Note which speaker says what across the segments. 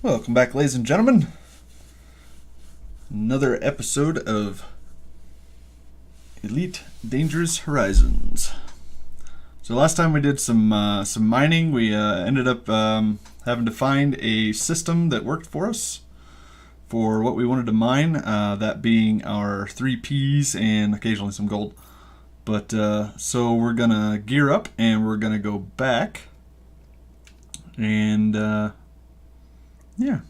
Speaker 1: Welcome back, ladies and gentlemen. Another episode of Elite Dangerous Horizons. So last time we did some mining. We ended up having to find a system that worked for us for what we wanted to mine. That being our 3Ps and occasionally some gold. But so we're gonna gear up and we're gonna go back and yeah.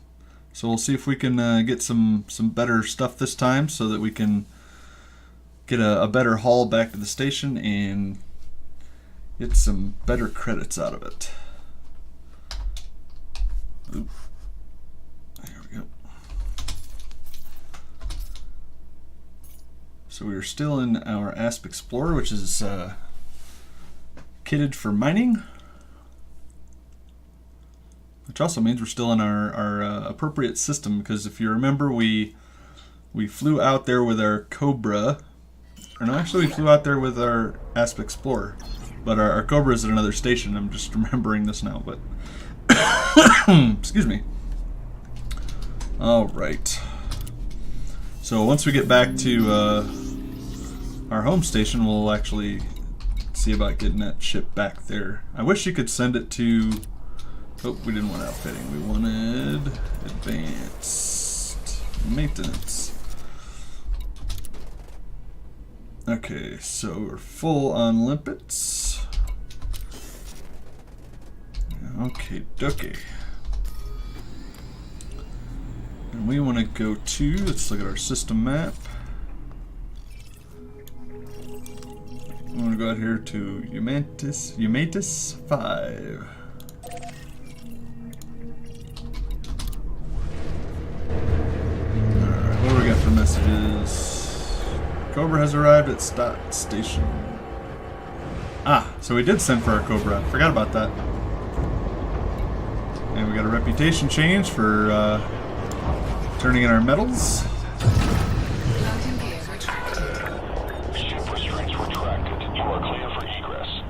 Speaker 1: So we'll see if we can get some better stuff this time so that we can get a better haul back to the station and get some better credits out of it. Ooh. There we go. So we are still in our AspX Explorer, which is kitted for mining. Which also means we're still in our appropriate system, because if you remember, we flew out there with our Cobra, or no, actually we flew out there with our AspX Explorer, but our Cobra is at another station. I'm just remembering this now, but excuse me. All right. So once we get back to our home station, we'll actually see about getting that ship back there. I wish you could send it to. Oh, we didn't want outfitting. We wanted advanced maintenance. Okay, so we're full on limpets. Okay, dokie. And we want to go to, let's look at our system map. We want to go out here to Ep13 5. What do we got for messages? Cobra has arrived at station. Ah, so we did send for our Cobra. Forgot about that. And we got a reputation change for turning in our medals.
Speaker 2: Ship restraints retracted. You are clear for egress.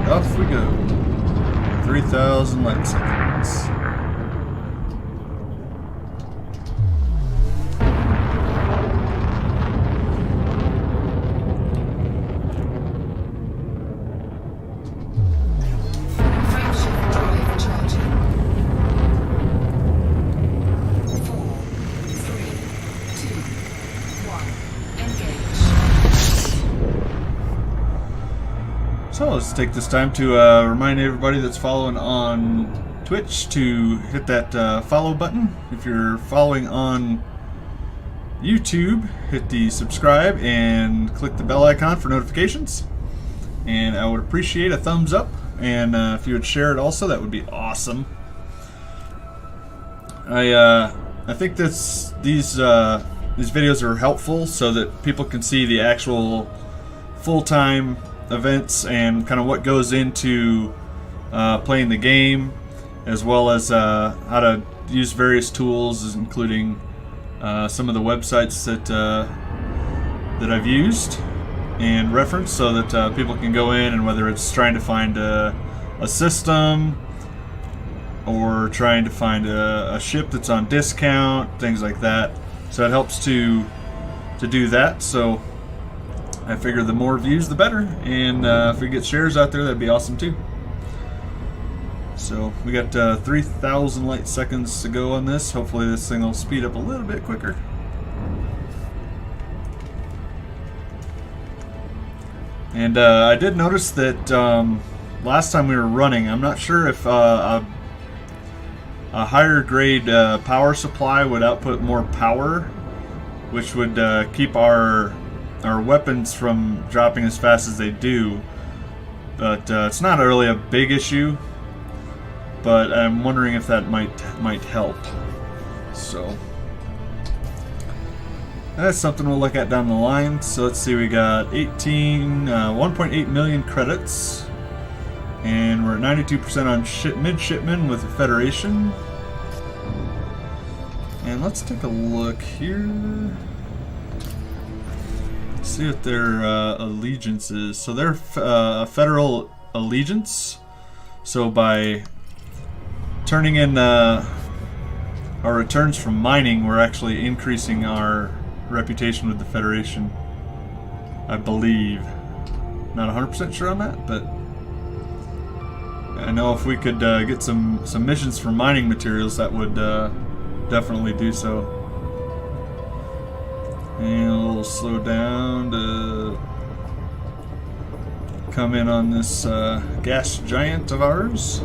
Speaker 1: Off we go. 3,000 light seconds.
Speaker 3: Frameshift drive charging. 4, 3, 2, 1. Engage.
Speaker 1: So let's take this time to remind everybody that's following on Twitch to hit that follow button. If you're following on YouTube, hit the subscribe and click the bell icon for notifications. And I would appreciate a thumbs up, and if you would share it also, that would be awesome. I think these videos are helpful so that people can see the actual full-time events and kind of what goes into playing the game, as well as how to use various tools, including some of the websites that I've used and referenced, so that people can go in, and whether it's trying to find a system or trying to find a ship that's on discount, things like that. So it helps to do that. So I figure the more views, the better, and if we get shares out there, that'd be awesome too. So we got 3,000 light seconds to go on this. Hopefully this thing will speed up a little bit quicker. And I did notice that last time we were running, I'm not sure if a higher grade power supply would output more power, which would keep our weapons from dropping as fast as they do. But it's not really a big issue, but I'm wondering if that might help. So that's something we'll look at down the line. So let's see, we got 1.8 million credits. And we're at 92% on midshipmen with the Federation. And let's take a look here. Let's see what their allegiance is. So they're a federal allegiance. So by turning in our returns from mining, we're actually increasing our reputation with the Federation, I believe. Not 100% sure on that, but I know if we could get some missions for mining materials, that would definitely do so. And we'll slow down to come in on this gas giant of ours.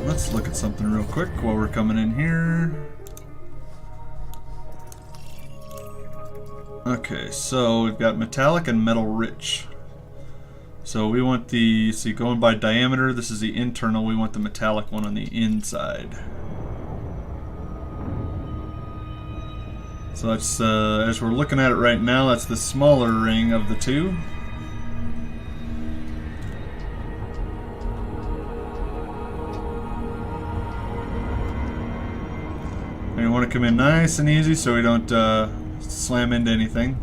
Speaker 1: Let's look at something real quick while we're coming in here. Okay, so we've got metallic and metal rich. So we want the, see, going by diameter, this is the internal, we want the metallic one on the inside. So that's, as we're looking at it right now, that's the smaller ring of the two. And we want to come in nice and easy so we don't slam into anything.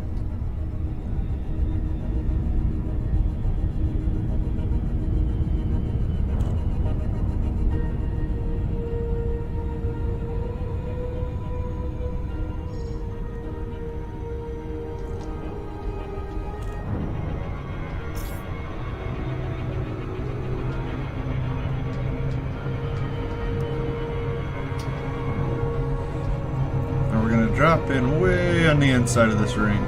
Speaker 1: Drop in way on the inside of this ring.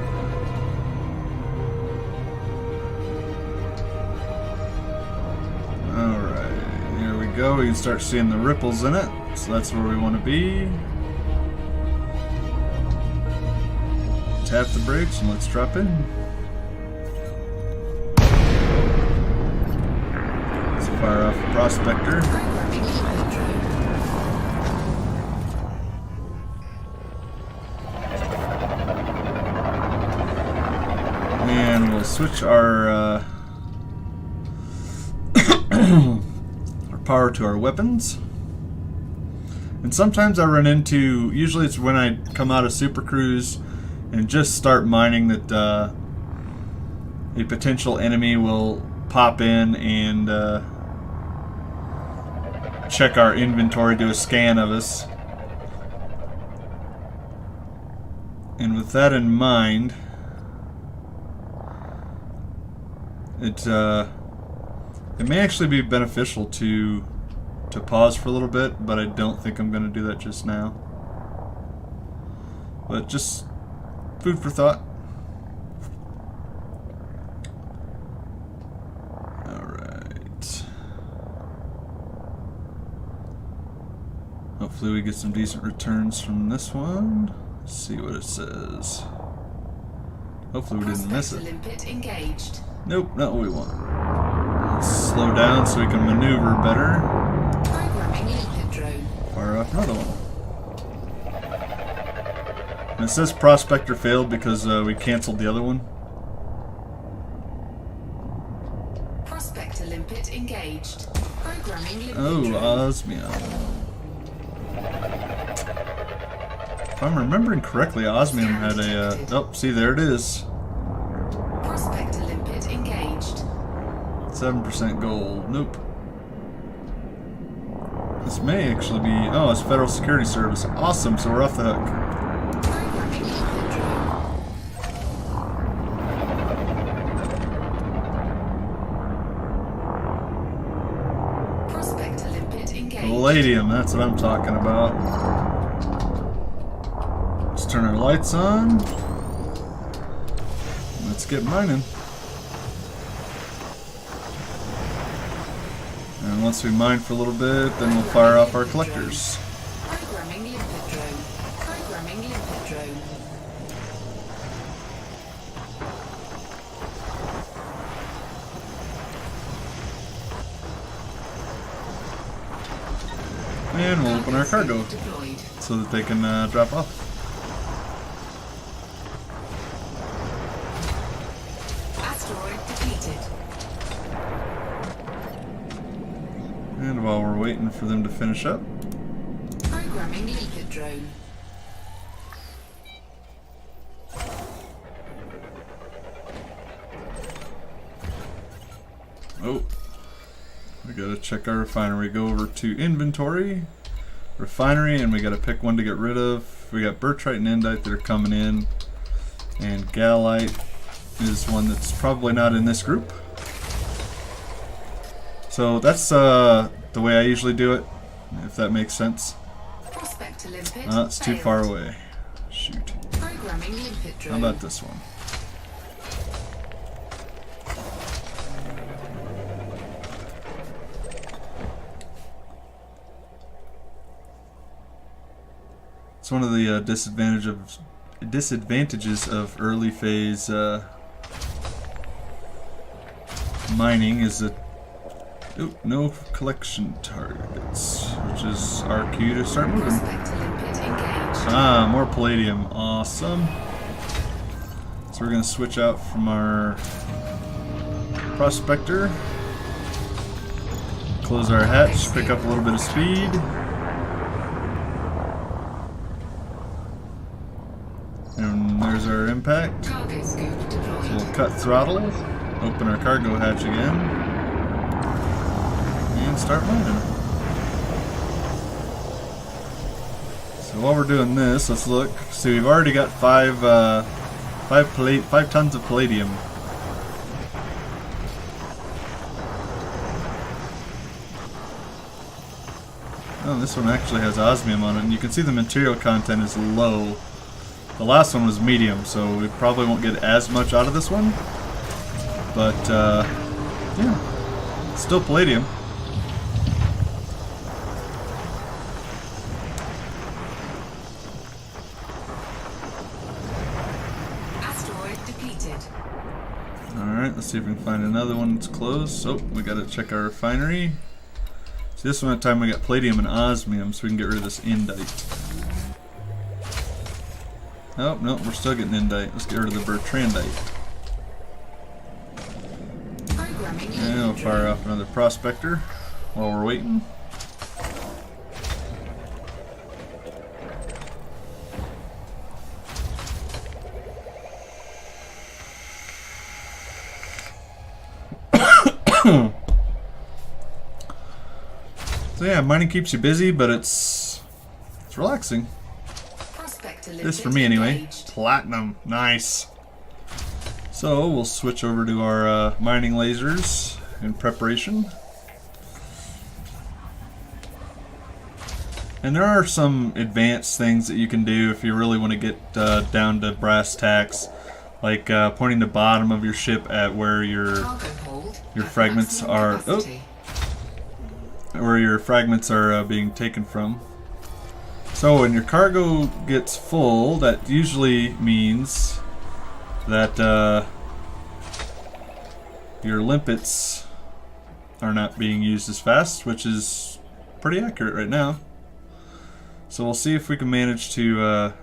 Speaker 1: Alright, here we go. We can start seeing the ripples in it. So that's where we want to be. Tap the brakes and let's drop in. Let's fire off the prospector. And we'll switch our our power to our weapons. And sometimes I run into, usually it's when I come out of Super Cruise and just start mining, that a potential enemy will pop in and check our inventory, do a scan of us. And with that in mind, it may actually be beneficial to pause for a little bit, but I don't think I'm going to do that just now. But just food for thought. Alright. Hopefully we get some decent returns from this one. Let's see what it says. Hopefully we didn't miss it.
Speaker 3: Limpet engaged.
Speaker 1: Nope, not what we want. Let's slow down so we can maneuver better.
Speaker 3: Programming limpet drone.
Speaker 1: Fire off another one. And it says Prospector failed because we canceled the other one.
Speaker 3: Prospector limpet engaged. Programming limpet
Speaker 1: Oh,
Speaker 3: drone.
Speaker 1: osmium. If I'm remembering correctly, osmium had a... oh, see, there it is.
Speaker 3: Prospector limpet engaged.
Speaker 1: 7% gold. Nope. This may actually be... oh, it's Federal Security Service. Awesome, so we're off the hook.
Speaker 3: Programming limpet drone. Prospector limpet engaged.
Speaker 1: Palladium, that's what I'm talking about. Let's turn our lights on. Let's get mining. And once we mine for a little bit, then we'll fire off our collectors.
Speaker 3: Programming limpet drone. Programming limpet drone.
Speaker 1: And we'll open our cargo
Speaker 3: Deployed.
Speaker 1: so that they can drop off. And while we're waiting for them to finish up,
Speaker 3: Programming leaker drone.
Speaker 1: oh, we gotta check our refinery. Go over to inventory, refinery, and we gotta pick one to get rid of. We got Birchite and Endite that are coming in, and Galite is one that's probably not in this group. So that's the way I usually do it, if that makes sense.
Speaker 3: Prospect to limpet.
Speaker 1: It's too far away. Shoot.
Speaker 3: Programming limpet
Speaker 1: How
Speaker 3: drone.
Speaker 1: about this one? It's one of the disadvantages of early phase mining is that no collection targets, which is our cue to start moving.
Speaker 3: Prospect to limpet engaged.
Speaker 1: Ah, more palladium. Awesome. So we're going to switch out from our prospector. Close our hatch, pick up a little bit of speed. And there's our impact.
Speaker 3: Cargo scoop deployed.
Speaker 1: So we'll cut throttle, open our cargo hatch again, and start mining. So while we're doing this, let's look. So we've already got 5 tons of palladium. Oh, this one actually has osmium on it, and you can see the material content is low. The last one was medium, so we probably won't get as much out of this one. But, yeah, still palladium.
Speaker 3: Asteroid depleted.
Speaker 1: Alright, let's see if we can find another one that's close. Oh, we gotta check our refinery. See, this one at a time we got palladium and osmium, so we can get rid of this endite. Oh, no, we're still getting endite. Let's get rid of the bertrandite.
Speaker 3: Programming
Speaker 1: And we'll
Speaker 3: leaker
Speaker 1: fire
Speaker 3: drone.
Speaker 1: off another prospector while we're waiting. So yeah, mining keeps you busy, but it's relaxing.
Speaker 3: Prospect to
Speaker 1: This
Speaker 3: limpet
Speaker 1: for me anyway.
Speaker 3: engaged.
Speaker 1: Platinum, nice. So we'll switch over to our mining lasers in preparation. And there are some advanced things that you can do if you really want to get down to brass tacks, like pointing the bottom of your ship at where your
Speaker 3: Cargo hold.
Speaker 1: your
Speaker 3: at
Speaker 1: fragments
Speaker 3: maximum
Speaker 1: are-
Speaker 3: capacity.
Speaker 1: being taken from. So when your cargo gets full, that usually means that your limpets are not being used as fast, which is pretty accurate right now. So we'll see if we can manage to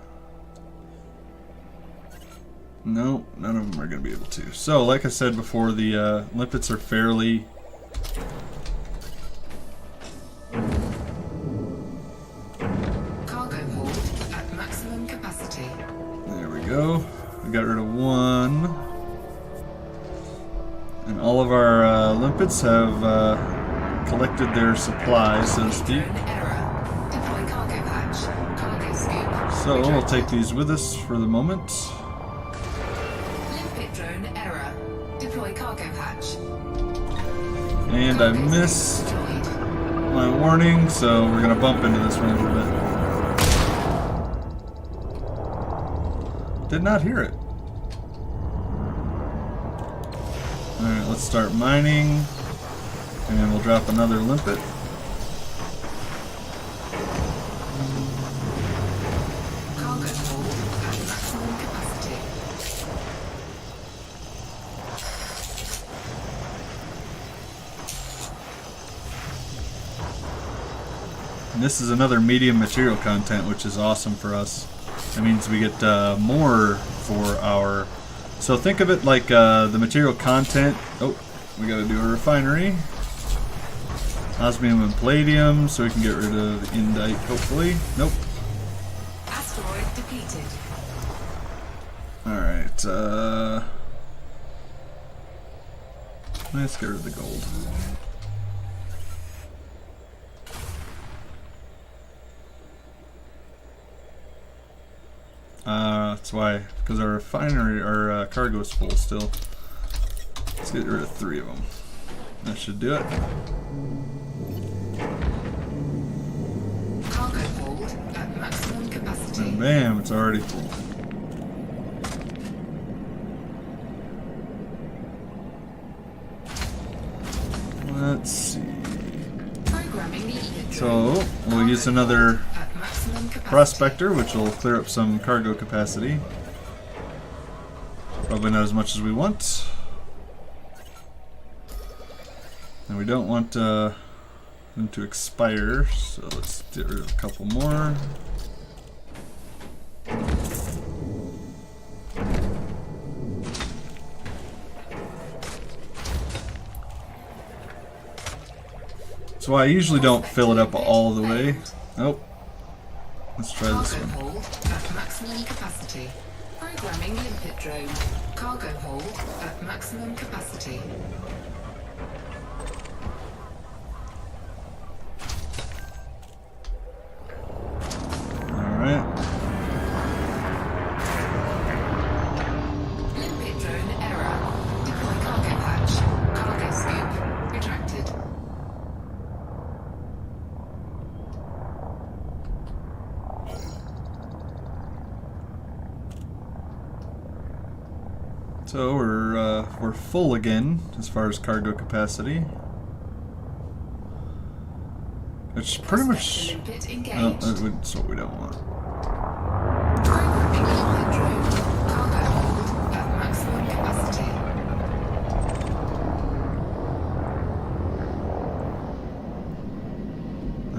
Speaker 1: no, none of them are going to be able to. So like I said before, the limpets are fairly
Speaker 3: Cargo hold at maximum capacity.
Speaker 1: there we go. We got rid of one. And all of our limpets have collected their supplies, so to speak.
Speaker 3: Drone error. Deploy cargo hatch. Cargo scoop.
Speaker 1: So we'll take these with us for the moment.
Speaker 3: Limpet drone error. Deploy cargo hatch.
Speaker 1: And I
Speaker 3: Cargo scoop
Speaker 1: missed
Speaker 3: deployed.
Speaker 1: my warning, so we're going to bump into this one a little bit. Did not hear it. Alright, let's start mining. And we'll drop another limpet.
Speaker 3: Cargo hold at maximum capacity.
Speaker 1: And this is another medium material content, which is awesome for us. That means we get more for our... So think of it like the material content... Oh, we gotta do a refinery. Osmium and palladium, so we can get rid of the E.D.H, hopefully. Nope.
Speaker 3: Asteroid depleted.
Speaker 1: Alright, let's get rid of the gold. That's why, because our refinery, our cargo is full still. Let's get rid of 3 of them. That should do it.
Speaker 3: Cargo hold at maximum capacity.
Speaker 1: And bam, it's already full. Let's see.
Speaker 3: Programming E.D.H.
Speaker 1: So, we'll use another
Speaker 3: At maximum capacity.
Speaker 1: prospector, which will clear up some cargo capacity. Probably not as much as we want. And we don't want them to expire, so let's get rid of a couple more. So I usually don't fill it up all the way. Nope. Let's try this
Speaker 3: Cargo
Speaker 1: one.
Speaker 3: hold at maximum capacity. Programming limpet drone. Cargo hold at maximum capacity.
Speaker 1: Alright.
Speaker 3: Limpet drone error. Deploy cargo hatch. Cargo scoop retracted.
Speaker 1: So we're full again as far as cargo capacity. Which pretty much
Speaker 3: Limpet
Speaker 1: oh,
Speaker 3: engaged.
Speaker 1: that's what we don't want.
Speaker 3: Programming limpet drone. Cargo hold at maximum capacity.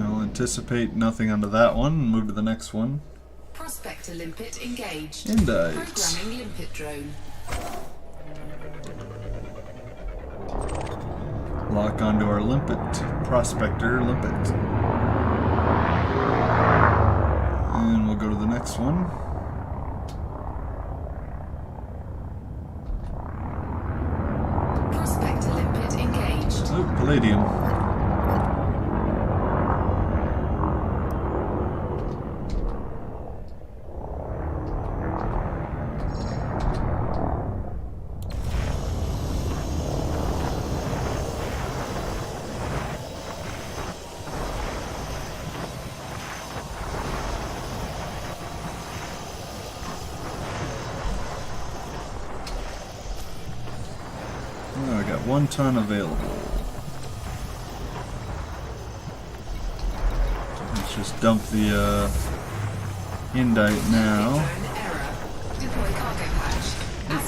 Speaker 1: I'll anticipate nothing onto that one and move to the next one.
Speaker 3: Prospector limpet engaged.
Speaker 1: E.D.H.
Speaker 3: Programming limpet drone.
Speaker 1: Lock onto our limpet prospector limpet. And we'll go to the next one.
Speaker 3: Prospector limpet engaged.
Speaker 1: Oh, palladium. Oh, I got 1 ton available. Let's just dump the E.D.H now.
Speaker 3: Drone error. Deploy cargo hatch.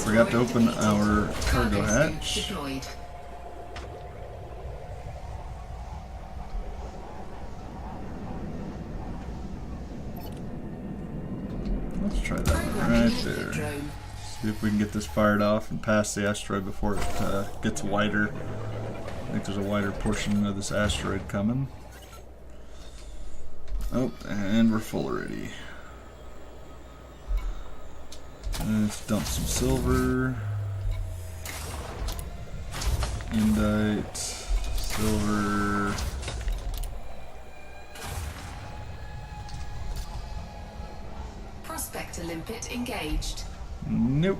Speaker 1: Forgot to open
Speaker 3: Asteroid
Speaker 1: our
Speaker 3: depleted.
Speaker 1: cargo
Speaker 3: scoop
Speaker 1: hatch.
Speaker 3: Deployed.
Speaker 1: Let's try that one
Speaker 3: Programming
Speaker 1: right
Speaker 3: limpet
Speaker 1: there.
Speaker 3: drone.
Speaker 1: See if we can get this fired off and pass the asteroid before it gets wider. I think there's a wider portion of this asteroid coming. Oh, and we're full already. Let's dump some silver. E.D.H, silver.
Speaker 3: Prospector limpet engaged.
Speaker 1: Nope.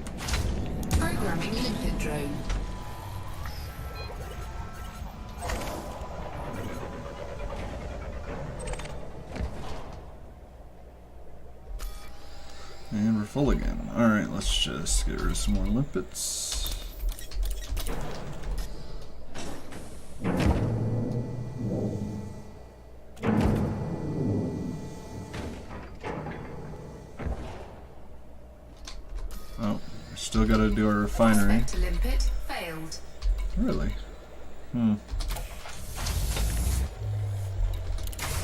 Speaker 3: Programming limpet drone.
Speaker 1: And we're full again. Alright, let's just get rid of some more limpets. Oh, we still gotta do our refinery.
Speaker 3: Prospector limpet failed.
Speaker 1: Really?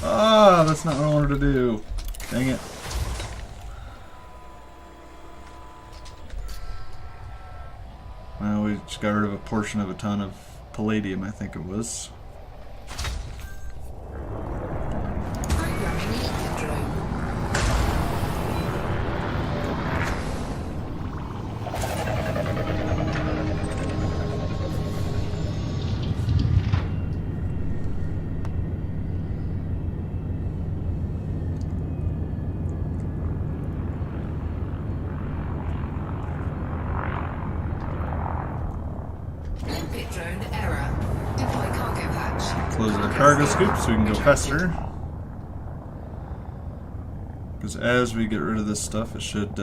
Speaker 1: Ah, that's not what I wanted to do. Dang it. Well, we just got rid of a portion of a ton of palladium, I think it was. cargo scoop so we can go faster. Because as we get rid of this stuff, it should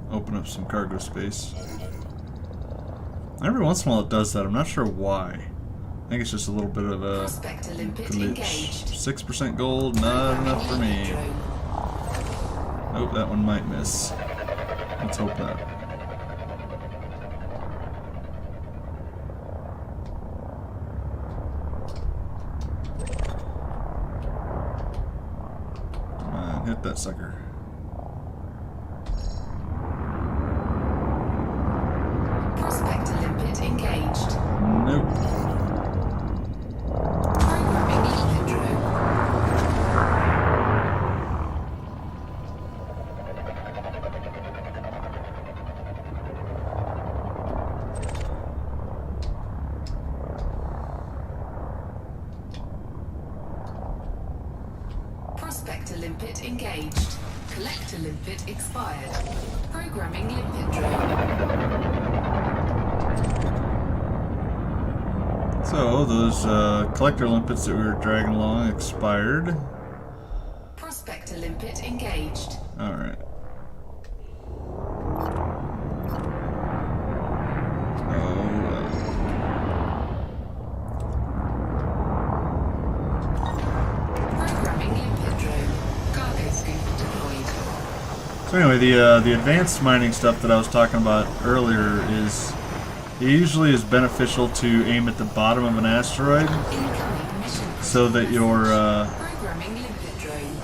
Speaker 1: open up some cargo space. Every once in a while it does that. I'm not sure why. I think it's just a little bit of a glitch. 6% gold, not enough for me. Oh, that one might miss. Let's hope not. Come on, hit that sucker.
Speaker 3: Prospect limpet engaged.
Speaker 1: Nope.
Speaker 3: Programming limpet drone. Prospector limpet engaged. Collector limpet expired. Programming limpet drone.
Speaker 1: So, those collector limpets that we were dragging along expired.
Speaker 3: Prospector limpet engaged.
Speaker 1: Alright.
Speaker 3: Programming limpet drone. Cargo scoop deployed.
Speaker 1: So anyway, the advanced mining stuff that I was talking about earlier is it usually is beneficial to aim at the bottom of an asteroid
Speaker 3: Incoming mission.
Speaker 1: so that
Speaker 3: Programming limpet drone.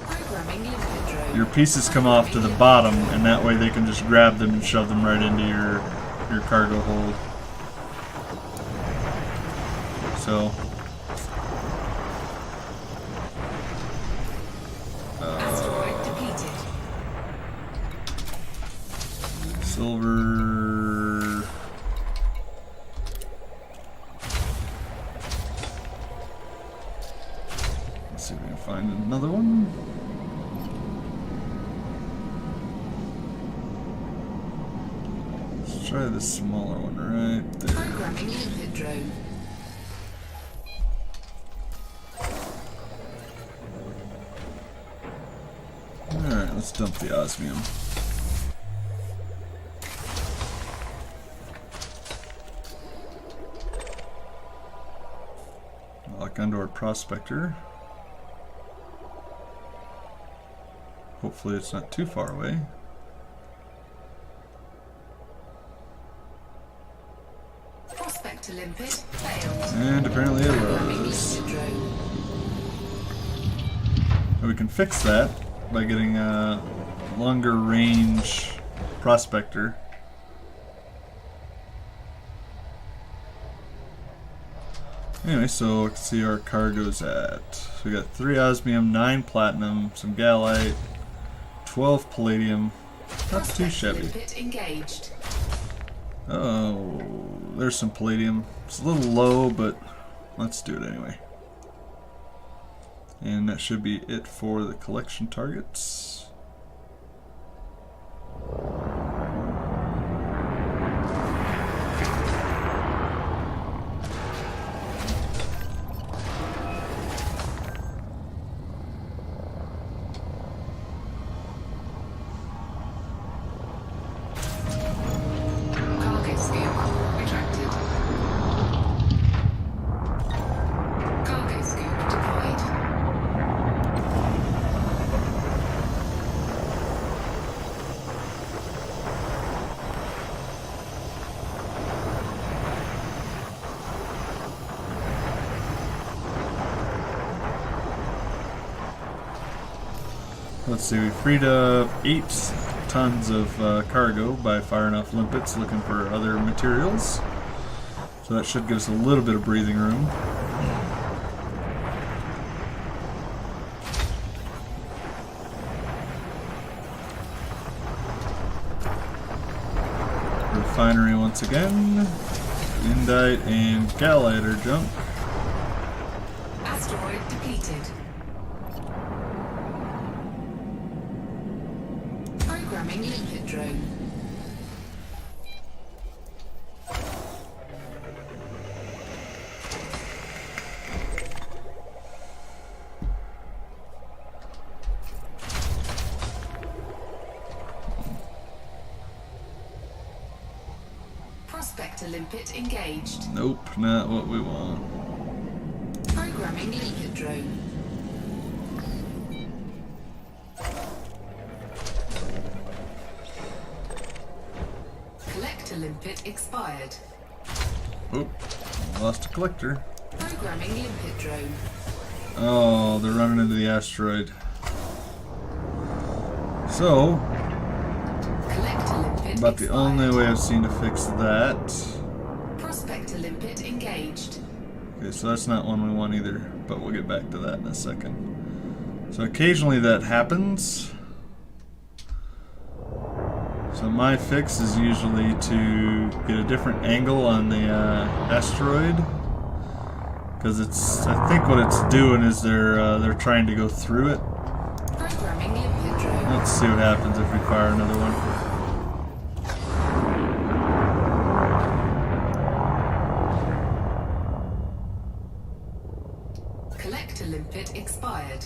Speaker 3: Programming limpet drone.
Speaker 1: your pieces come off to the bottom, and that way they can just grab them and shove them right into your cargo hold. So
Speaker 3: Asteroid depleted.
Speaker 1: silver. Let's see if we can find another one. Let's try the smaller one right there.
Speaker 3: Programming limpet drone.
Speaker 1: Alright, let's dump the osmium. Lock onto our prospector. Hopefully it's not too far away.
Speaker 3: Prospector limpet failed.
Speaker 1: And apparently it
Speaker 3: Programming
Speaker 1: was.
Speaker 3: limpet drone.
Speaker 1: And we can fix that by getting a longer range prospector. Anyway, so let's see our cargo's at. So we got 3 osmium, 9 platinum, some gallite, 12 palladium. Not too
Speaker 3: Prospector
Speaker 1: shabby.
Speaker 3: limpet engaged.
Speaker 1: Oh, there's some palladium. It's a little low, but let's do it anyway. And that should be it for the collection targets.
Speaker 3: Cargo scoop retracted. Cargo scoop deployed.
Speaker 1: Let's see, we freed up 8 tons of cargo by firing off limpets looking for other materials. So that should give us a little bit of breathing room. Refinery once again. Indite and gallite are junk.
Speaker 3: Asteroid depleted. Programming limpet drone. Prospector limpet engaged.
Speaker 1: Nope, not what we want.
Speaker 3: Programming limpet drone. Collector limpet expired.
Speaker 1: Oop, lost a collector.
Speaker 3: Programming limpet drone.
Speaker 1: Oh, they're running into the asteroid. So,
Speaker 3: Collector limpet
Speaker 1: about the
Speaker 3: expired.
Speaker 1: only way I've seen to fix that.
Speaker 3: Prospector limpet engaged.
Speaker 1: Okay, so that's not one we want either, but we'll get back to that in a second. So occasionally that happens. So my fix is usually to get a different angle on the asteroid, because I think what it's doing is they're trying to go through it.
Speaker 3: Programming limpet drone.
Speaker 1: Let's see what happens if we fire another one.
Speaker 3: Collector limpet expired.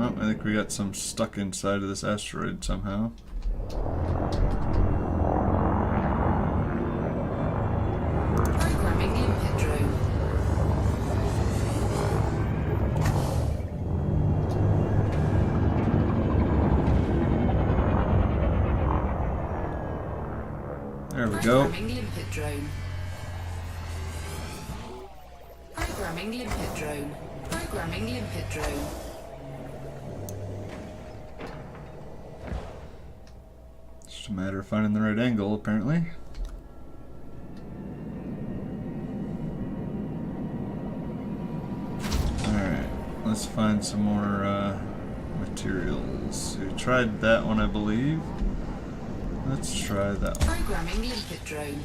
Speaker 1: Oh, I think we got some stuck inside of this asteroid somehow.
Speaker 3: Programming limpet drone.
Speaker 1: There we go.
Speaker 3: Programming limpet drone. Programming limpet drone. Programming limpet drone.
Speaker 1: Just a matter of finding the right angle, apparently. Alright, let's find some more materials. We tried that one, I believe. Let's try that one.
Speaker 3: Programming limpet drone.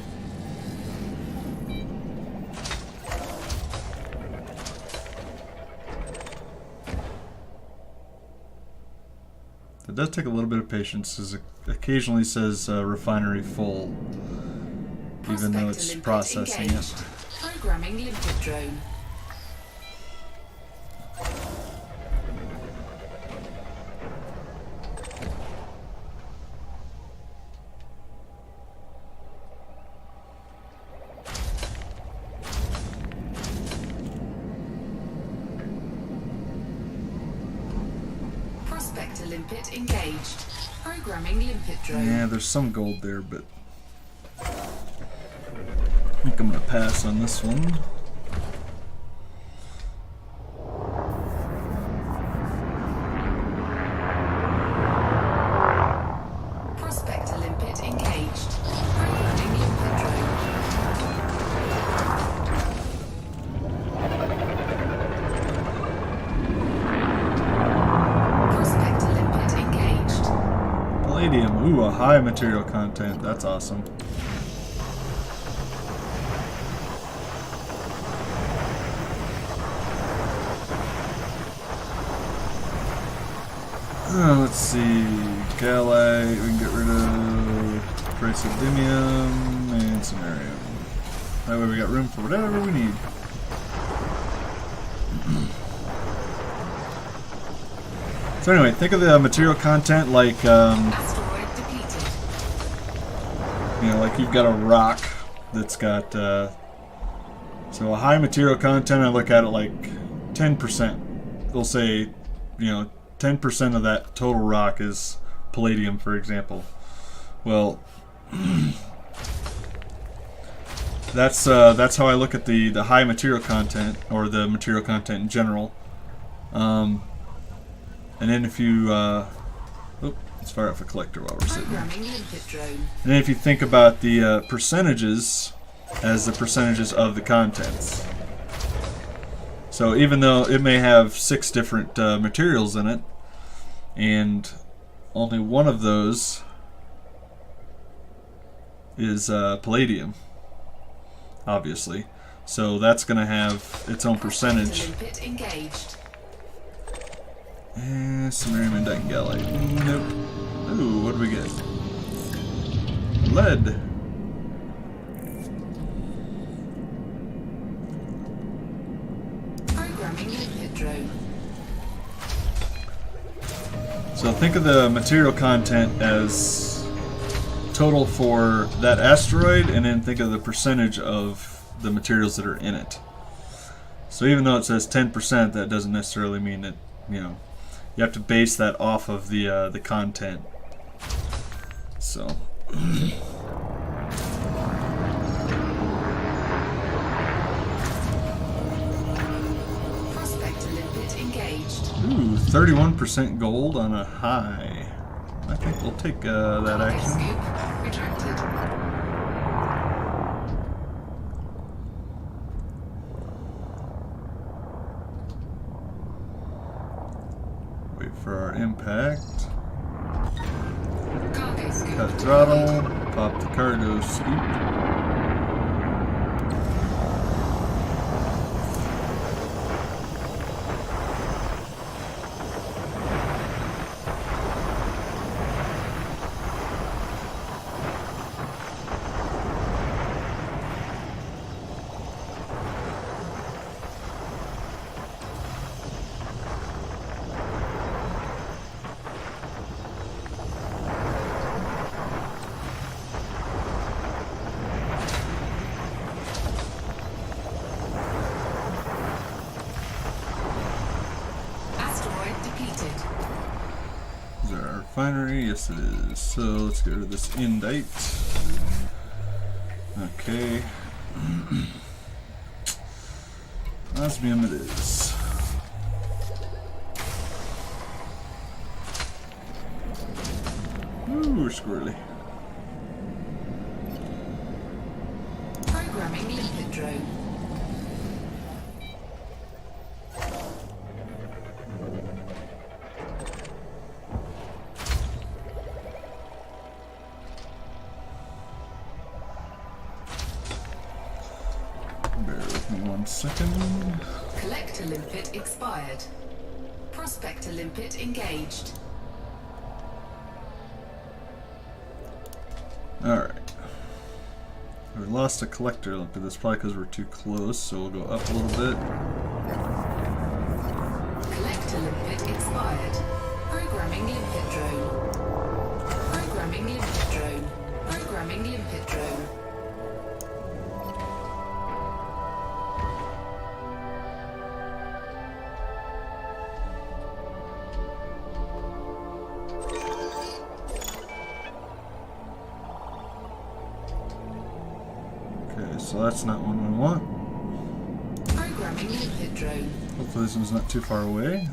Speaker 1: It does take a little bit of patience, as it occasionally says refinery full, even though it's
Speaker 3: Prospector limpet
Speaker 1: processing
Speaker 3: engaged.
Speaker 1: it.
Speaker 3: Programming limpet drone. Prospector limpet engaged. Programming limpet drone.
Speaker 1: Yeah, there's some gold there, but I think I'm gonna pass on this one.
Speaker 3: Prospector limpet engaged. Programming limpet drone. Prospector limpet engaged.
Speaker 1: Palladium, ooh, a high material content. That's awesome. Let's see, Galite, we can get rid of praseodymium and samarium. That way we got room for whatever we need. So anyway, think of the material content like,
Speaker 3: Asteroid depleted.
Speaker 1: you know, like you've got a rock that's got, so a high material content, I look at it like 10%. They'll say, you know, 10% of that total rock is palladium, for example. Well, that's how I look at the high material content, or the material content in general. And then if you, let's fire off a collector while we're sitting here.
Speaker 3: Programming limpet drone.
Speaker 1: And then if you think about the percentages as the percentages of the contents. So even though it may have 6 different materials in it, and only one of those is palladium, obviously. So that's going to have its own percentage.
Speaker 3: Limpet engaged.
Speaker 1: And samarium and digalite. Nope. Ooh, what do we get? Lead.
Speaker 3: Programming limpet drone.
Speaker 1: So think of the material content as total for that asteroid, and then think of the percentage of the materials that are in it. So even though it says 10%, that doesn't necessarily mean that, you know, you have to base that off of the content. So.
Speaker 3: Prospector limpet engaged.
Speaker 1: Ooh, 31% gold on a high. I think we'll take that
Speaker 3: Cargo
Speaker 1: action.
Speaker 3: scoop retracted.
Speaker 1: Wait for our impact.
Speaker 3: Cargo scoop.
Speaker 1: Cut throttle. Pop the cargo scoop.
Speaker 3: Asteroid depleted.
Speaker 1: Is there a refinery? Yes, it is. So let's go to this indite. Okay. Osmium it is. Ooh, we're squirrely.
Speaker 3: Programming limpet drone.
Speaker 1: Bear with me 1 second.
Speaker 3: Collector limpet expired. Prospector limpet engaged.
Speaker 1: Alright. We lost a collector limpet. That's probably because we're too close, so we'll go up a little bit.
Speaker 3: Collector limpet expired. Programming limpet drone. Programming limpet drone. Programming limpet drone.
Speaker 1: Okay, so that's not one we want.
Speaker 3: Programming limpet drone.
Speaker 1: Hopefully this one's not too far away.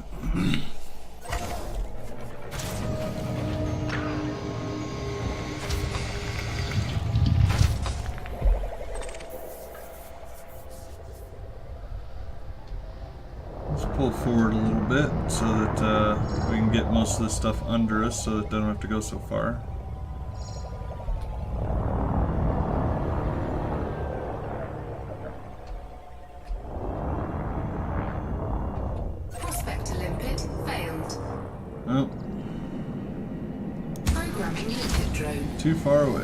Speaker 1: Let's pull forward a little bit so that we can get most of this stuff under us so that they don't have to go so far.
Speaker 3: Prospector limpet failed.
Speaker 1: Oh,
Speaker 3: Programming limpet drone.
Speaker 1: too far away.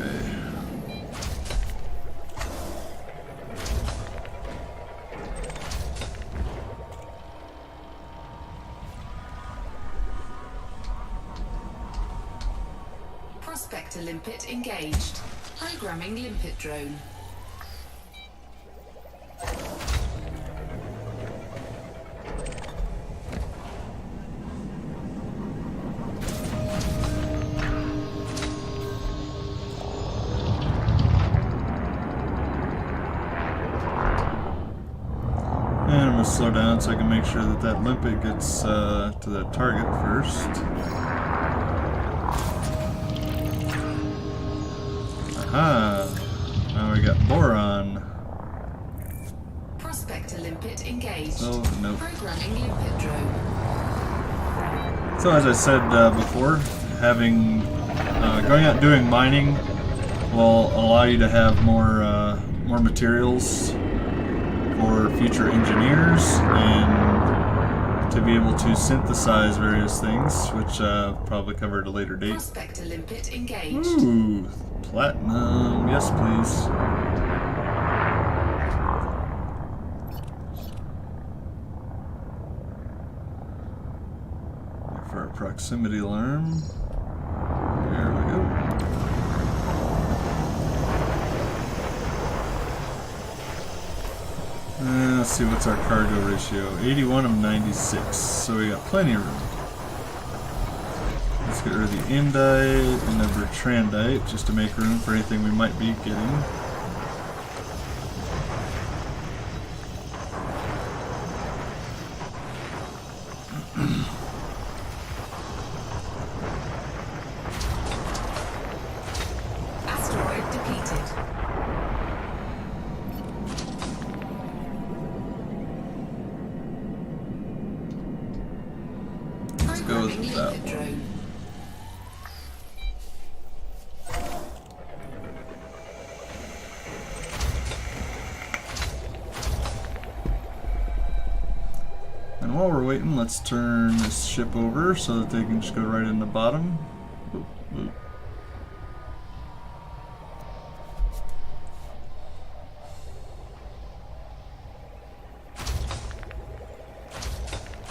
Speaker 3: Prospector limpet engaged. Programming limpet drone.
Speaker 1: And I'm going to slow down so I can make sure that that limpet gets to the target first. Aha! Now we got boron.
Speaker 3: Prospector limpet engaged.
Speaker 1: So, nope.
Speaker 3: Programming limpet drone.
Speaker 1: So as I said before, having going out doing mining will allow you to have more materials for future engineers and to be able to synthesize various things, which probably cover at a later date.
Speaker 3: Prospector limpet engaged.
Speaker 1: Ooh, platinum, yes please. For our proximity alarm. There we go. Let's see, what's our cargo ratio? 81 of 96, so we got plenty of room. Let's get rid of the Indite and the Bertrandite just to make room for anything we might be getting.
Speaker 3: Asteroid depleted.
Speaker 1: Let's go with that one.
Speaker 3: Drone.
Speaker 1: And while we're waiting, let's turn this ship over so that they can just go right in the bottom. Boop, boop.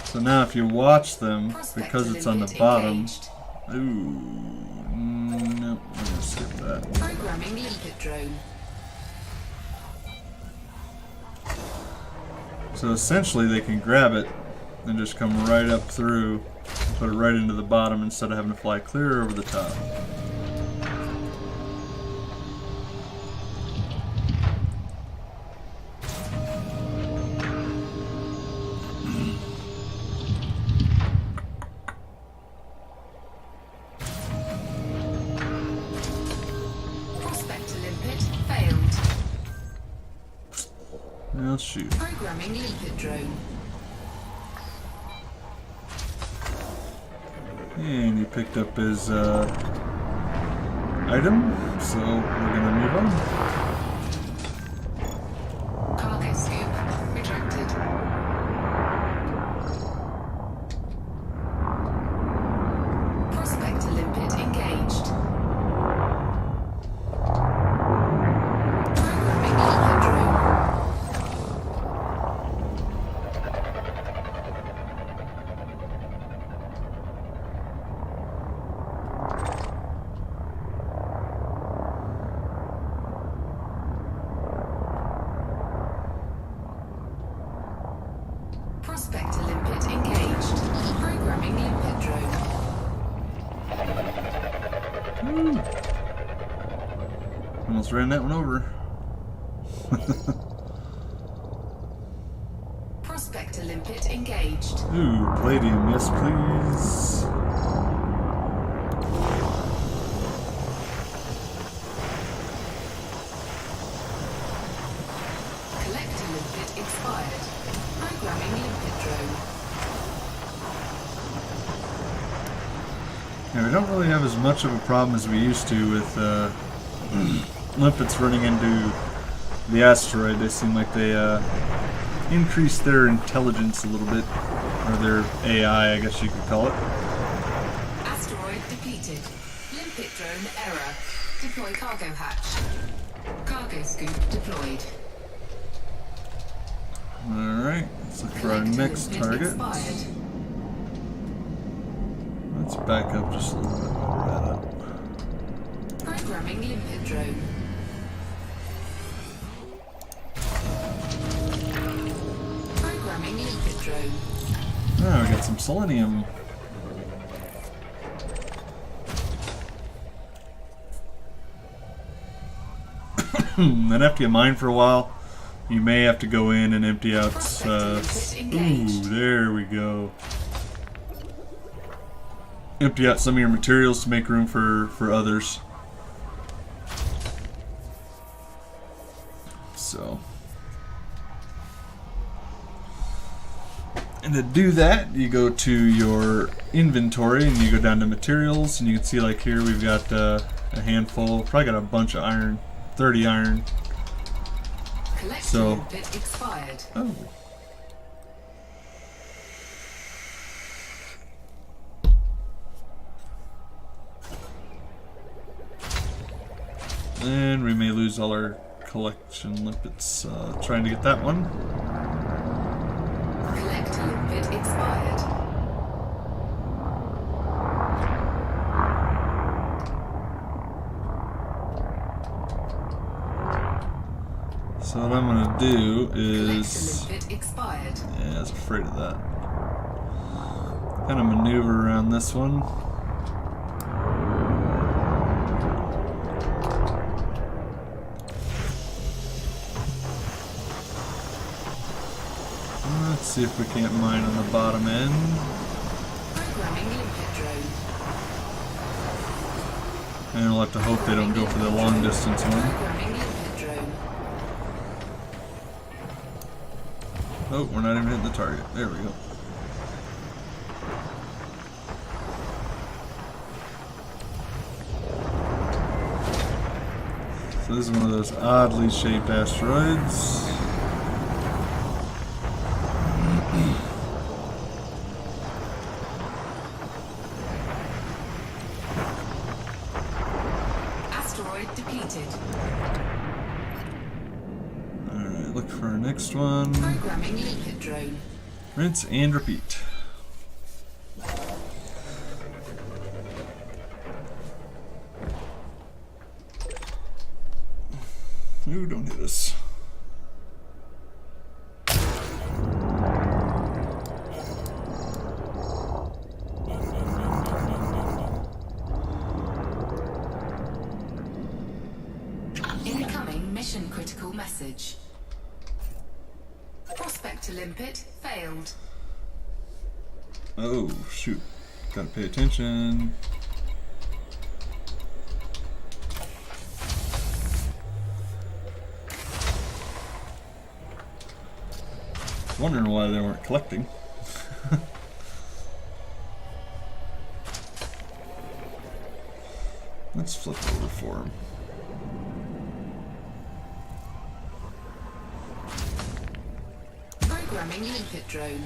Speaker 1: So now if you watch them, because it's on the bottom... Ooh, nope, I'm gonna skip that.
Speaker 3: Programming limpet drone.
Speaker 1: So essentially they can grab it and just come right up through and put it right into the bottom instead of having to fly clear over the top.
Speaker 3: Prospector limpet failed.
Speaker 1: Well, shoot.
Speaker 3: Programming limpet drone.
Speaker 1: And he picked up his item, so we're gonna move on.
Speaker 3: Cargo scoop retracted. Prospector limpet engaged. Programming limpet drone. Prospector limpet engaged. Programming limpet drone.
Speaker 1: Almost ran that one over.
Speaker 3: Prospector limpet engaged.
Speaker 1: Ooh, palladium, yes please.
Speaker 3: Collector limpet expired. Programming limpet drone.
Speaker 1: Yeah, we don't really have as much of a problem as we used to with limpets running into the asteroid. They seem like they increased their intelligence a little bit, or their AI, I guess you could call it.
Speaker 3: Asteroid depleted. Limpet drone error. Deploy cargo hatch. Cargo scoop deployed.
Speaker 1: Alright, let's look for our
Speaker 3: Collector
Speaker 1: next
Speaker 3: limpet
Speaker 1: target.
Speaker 3: expired.
Speaker 1: Let's back up just a little bit while we're at it.
Speaker 3: Programming limpet drone. Programming limpet drone.
Speaker 1: Oh, we got some selenium. Then after you mine for a while, you may have to go in and empty out. Ooh, there we go. Empty out some of your materials to make room for others. So, and to do that, you go to your inventory and you go down to materials, and you can see like here we've got a handful, probably got a bunch of iron, 30 iron. So,
Speaker 3: Limpet expired.
Speaker 1: oh. And we may lose all our collection limpets trying to get that one.
Speaker 3: Collector limpet expired.
Speaker 1: So what I'm gonna do is,
Speaker 3: Collector limpet expired.
Speaker 1: yeah, I was afraid of that. Kind of maneuver around this one. Let's see if we can't mine on the bottom end.
Speaker 3: Programming limpet drone.
Speaker 1: And we'll have to hope they don't go for the long distance one.
Speaker 3: Programming limpet drone.
Speaker 1: Oh, we're not even hitting the target. There we go. So this is one of those oddly shaped asteroids.
Speaker 3: Asteroid depleted.
Speaker 1: Alright, look for our next one.
Speaker 3: Programming limpet drone.
Speaker 1: Rinse and repeat. Ooh, don't hit us.
Speaker 3: Incoming mission critical message. Prospector limpet failed.
Speaker 1: Oh, shoot. Gotta pay attention. Wondering why they weren't collecting. Let's flip over for them.
Speaker 3: Programming limpet drone.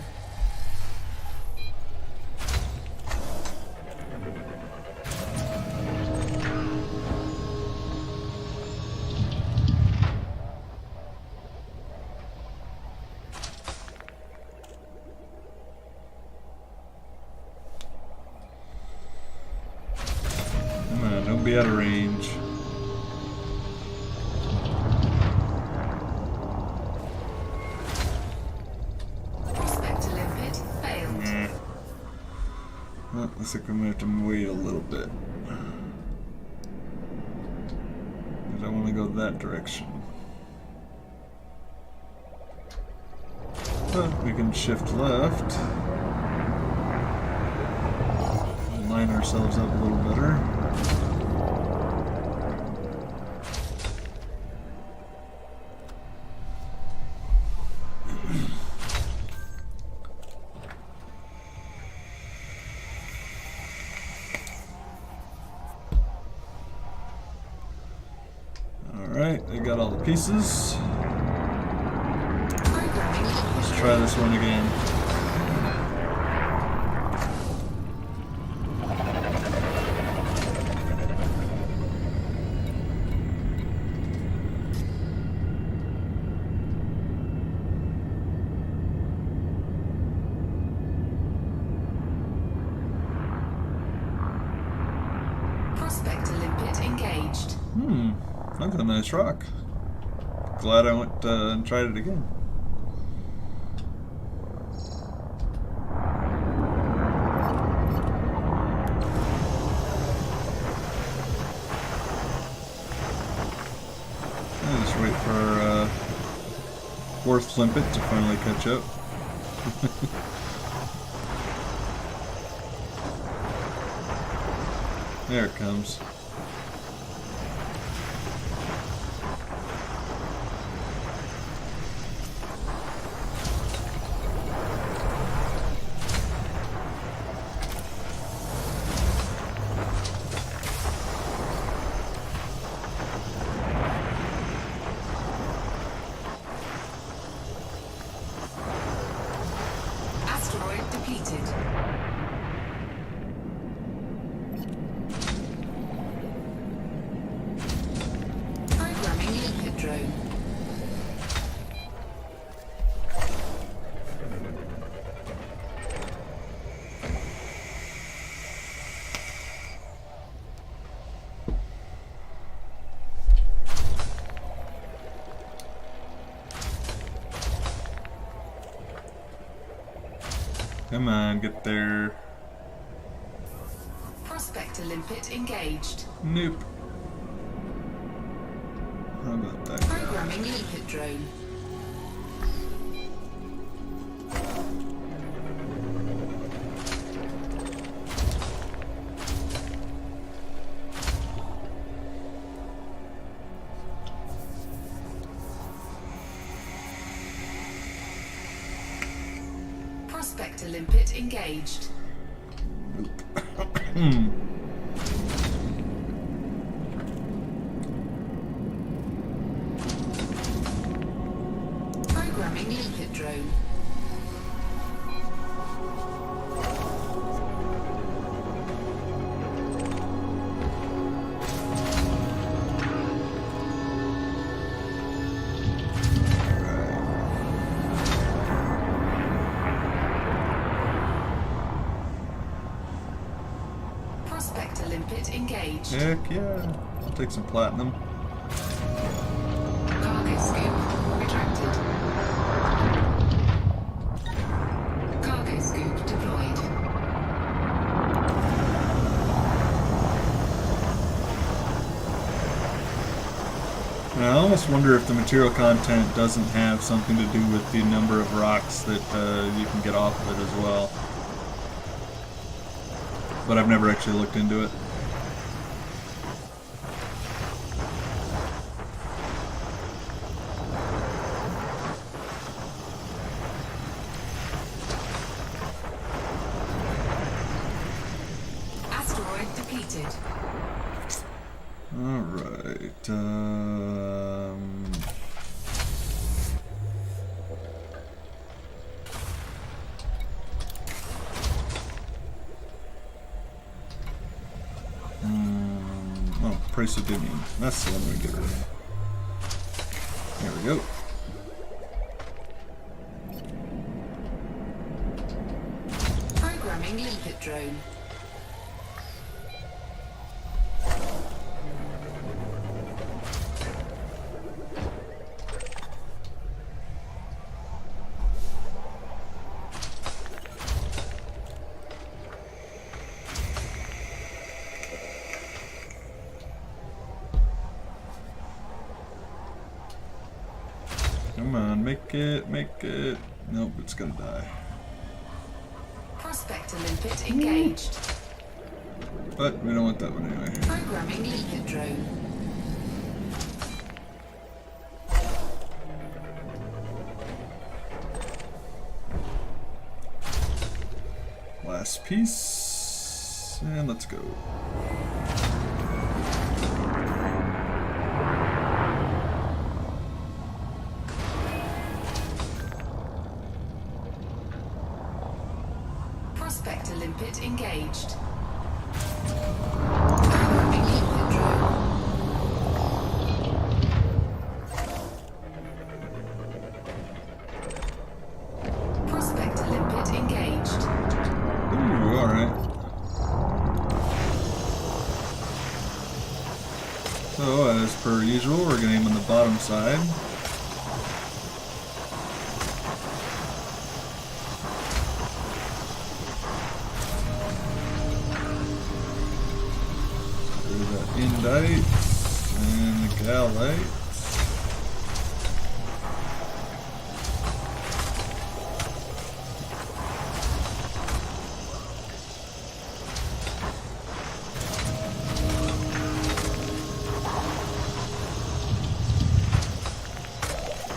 Speaker 1: Come on, don't be out of range.
Speaker 3: Prospector limpet failed.
Speaker 1: Nah. Well, looks like we might have to wait a little bit. Because I want to go that direction. But we can shift left. Line ourselves up a little better. Alright, I got all the pieces. Let's try this one again.
Speaker 3: Prospector limpet engaged.
Speaker 1: That's a nice rock. Glad I went and tried it again. I'll just wait for our fourth limpet to finally catch up. There it comes.
Speaker 3: Asteroid depleted. Programming limpet drone.
Speaker 1: Come on, get there.
Speaker 3: Prospector limpet engaged.
Speaker 1: Nope. How about that guy?
Speaker 3: Programming limpet drone. Prospector limpet engaged. Programming limpet drone. Prospector limpet engaged.
Speaker 1: Heck yeah. I'll take some platinum.
Speaker 3: Cargo scoop retracted. Cargo scoop deployed.
Speaker 1: And I almost wonder if the material content doesn't have something to do with the number of rocks that you can get off of it as well. But I've never actually looked into it.
Speaker 3: Asteroid depleted.
Speaker 1: Alright, oh, Praesidinian. That's the one we get rid of. There we go.
Speaker 3: Programming limpet drone.
Speaker 1: Come on, make it, make it. Nope, it's gonna die.
Speaker 3: Prospector limpet engaged.
Speaker 1: But we don't want that one anyway.
Speaker 3: Programming limpet drone.
Speaker 1: Last piece. And let's go.
Speaker 3: Prospector limpet engaged. Programming limpet drone. Prospector limpet engaged.
Speaker 1: Ooh, alright. So, as per usual, we're gonna aim on the bottom side. Indites and the Galites.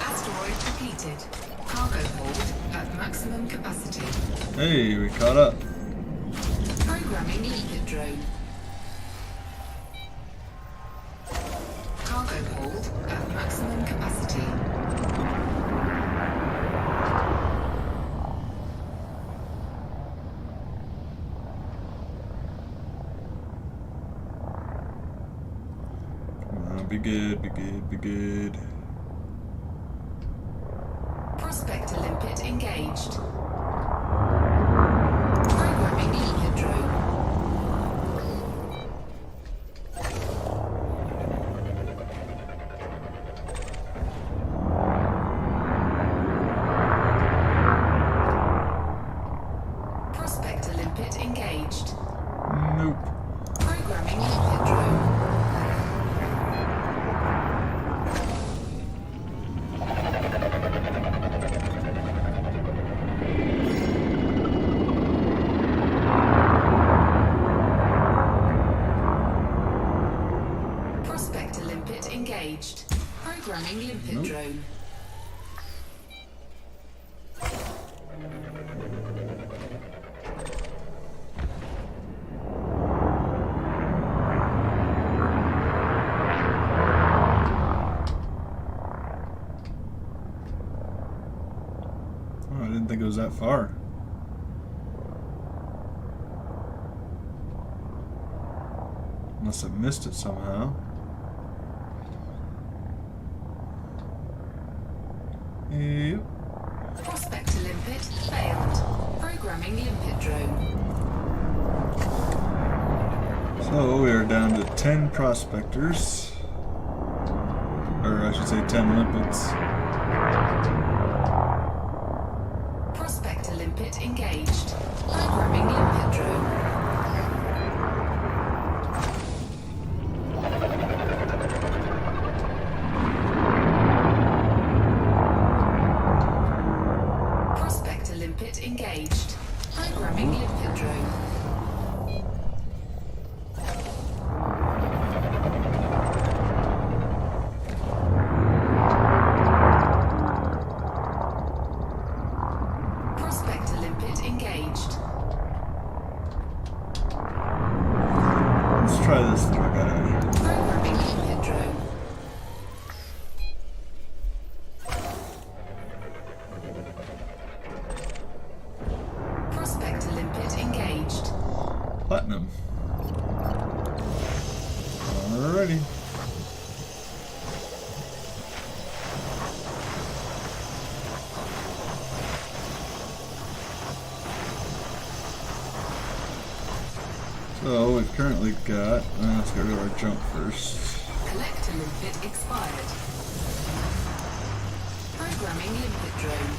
Speaker 3: Asteroid depleted. Cargo hold at maximum capacity.
Speaker 1: Hey, we caught up.
Speaker 3: Programming limpet drone. Cargo hold at maximum capacity.
Speaker 1: Come on, be good, be good, be good.
Speaker 3: Prospector limpet engaged. Programming limpet drone. Programming limpet
Speaker 1: Nope.
Speaker 3: drone.
Speaker 1: Oh, I didn't think it was that far. Unless I missed it somehow. Yep.
Speaker 3: Prospector limpet failed. Programming limpet drone.
Speaker 1: So we are down to 10 prospectors. Or I should say 10 limpets.
Speaker 3: Prospector limpet engaged. Programming limpet drone. Prospector limpet engaged. Programming limpet drone. Prospector limpet engaged.
Speaker 1: Let's try this little guy.
Speaker 3: Programming limpet drone. Prospector limpet engaged.
Speaker 1: Platinum. Alrighty. So we've currently got, let's go to our junk first.
Speaker 3: Collector limpet expired. Programming limpet drone.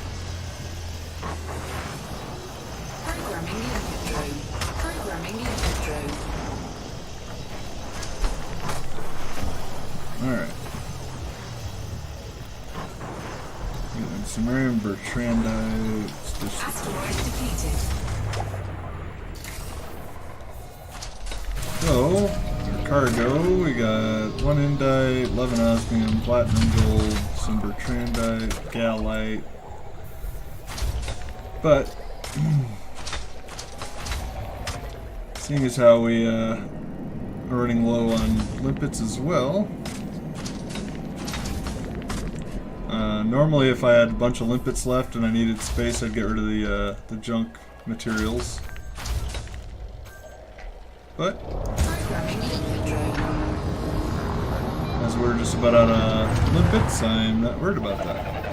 Speaker 3: Programming limpet drone. Programming limpet drone.
Speaker 1: Alright. Getting some Sumerian Bertrandite.
Speaker 3: Asteroid depleted.
Speaker 1: So, our cargo, we got 1 Indite, 11 osmium, platinum gold, some Bertrandite, Galite. But, seeing as how we are running low on limpets as well, normally if I had a bunch of limpets left and I needed space, I'd get rid of the junk materials. But, as we're just about out of limpets, I'm not worried about that.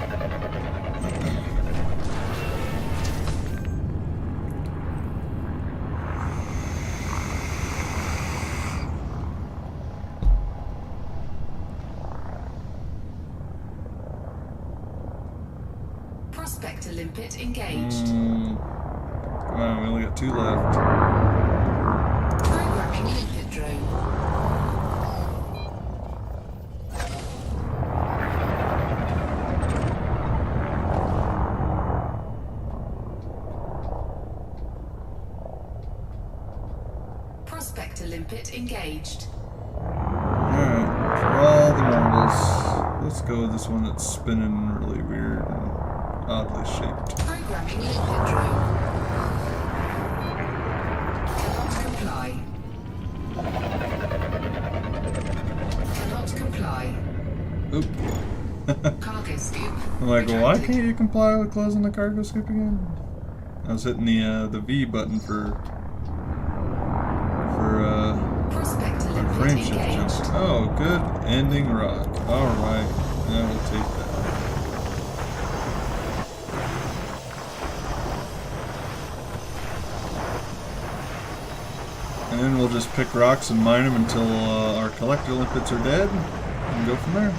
Speaker 3: Prospector limpet engaged.
Speaker 1: Come on, we only got 2 left.
Speaker 3: Programming limpet drone. Prospector limpet engaged.
Speaker 1: Alright, for all the marbles, let's go with this one that's spinning really weird and oddly shaped.
Speaker 3: Programming limpet drone. Cannot comply. Cannot comply.
Speaker 1: Oop.
Speaker 3: Cargo scoop.
Speaker 1: I'm like, well, why
Speaker 3: retracted.
Speaker 1: can't you comply with closing the cargo scoop again? I was hitting the V button for
Speaker 3: Prospector limpet
Speaker 1: frame shift jump.
Speaker 3: engaged.
Speaker 1: Oh, good ending rock. Alright, I will take that. And then we'll just pick rocks and mine them until our collector limpets are dead, and go from there.